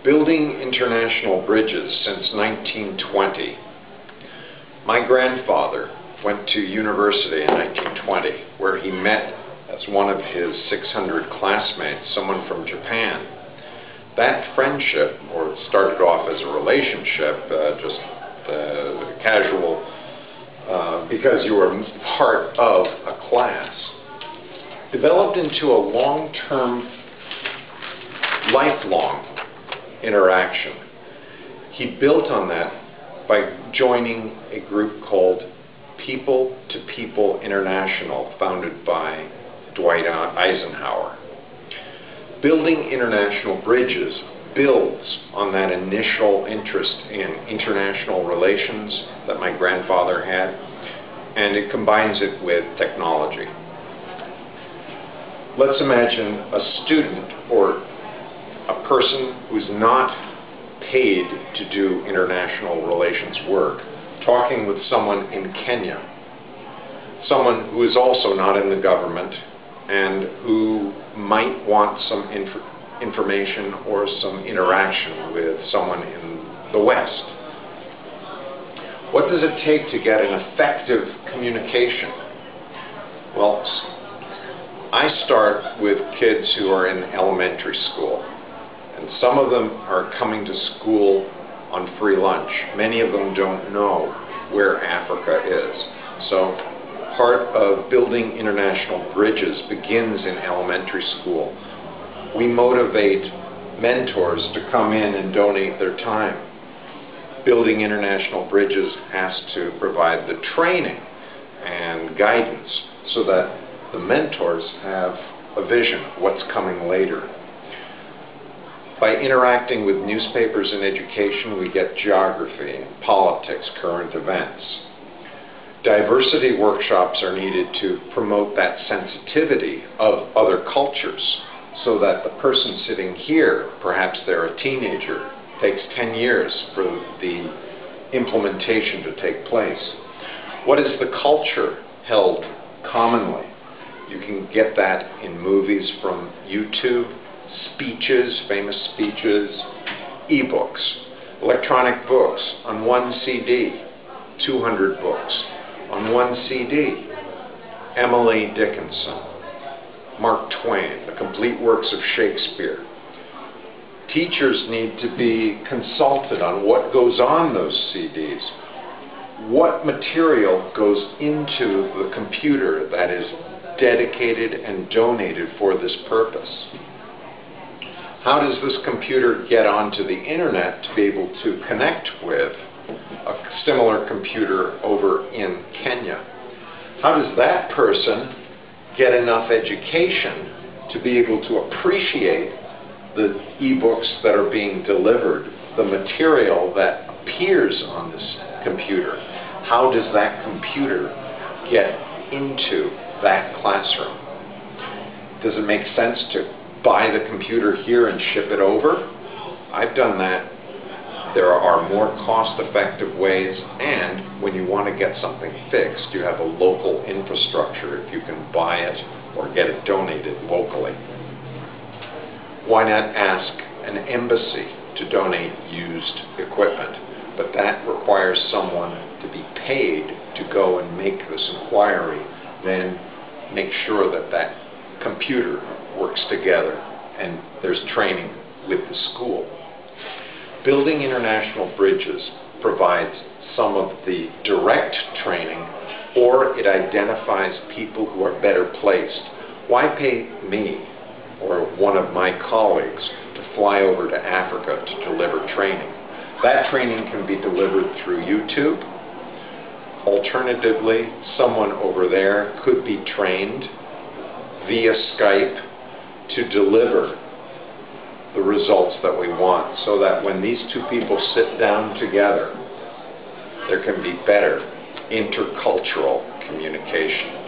building international bridges since 1920. My grandfather went to university in 1920, where he met as one of his 600 classmates, someone from Japan. That friendship, or it started off as a relationship, just casual, because you were part of a class, developed into a long-term, lifelong interaction. He built on that by joining a group called People to People International, founded by Dwight Eisenhower. Building International Bridges builds on that initial interest in international relations that my grandfather had, and it combines it with technology. Let's imagine a student or a person who's not paid to do international relations work talking with someone in Kenya, someone who is also not in the government and who might want some information or some interaction with someone in the West. What does it take to get an effective communication? Well, I start with kids who are in elementary school, and some of them are coming to school on free lunch. Many of them don't know where Africa is. So part of building international bridges begins in elementary school. We motivate mentors to come in and donate their time. Building International Bridges has to provide the training and guidance so that the mentors have a vision of what's coming later. By interacting with newspapers and education, we get geography, politics, current events. Diversity workshops are needed to promote that sensitivity of other cultures so that the person sitting here, perhaps they're a teenager, takes 10 years for the implementation to take place. What is the culture held commonly? You can get that in movies from YouTube, speeches, famous speeches, e-books, electronic books on one CD, 200 books on one CD, Emily Dickinson, Mark Twain, the complete works of Shakespeare. Teachers need to be consulted on what goes on those CDs. What material goes into the computer that is dedicated and donated for this purpose? How does this computer get onto the internet to be able to connect with a similar computer over in Kenya? How does that person get enough education to be able to appreciate the e-books that are being delivered, the material that appears on this computer? How does that computer get into that classroom? Does it make sense to buy the computer here and ship it over? I've done that. There are more cost-effective ways, and when you want to get something fixed, you have a local infrastructure if you can buy it or get it donated locally. Why not ask an embassy to donate used equipment? But that requires someone to be paid to go and make this inquiry, then make sure that that computer works together and there's training with the school. Building International Bridges provides some of the direct training, or it identifies people who are better placed. Why pay me or one of my colleagues to fly over to Africa to deliver training? That training can be delivered through YouTube. Alternatively, someone over there could be trained via Skype to deliver the results that we want, so that when these two people sit down together, there can be better intercultural communication.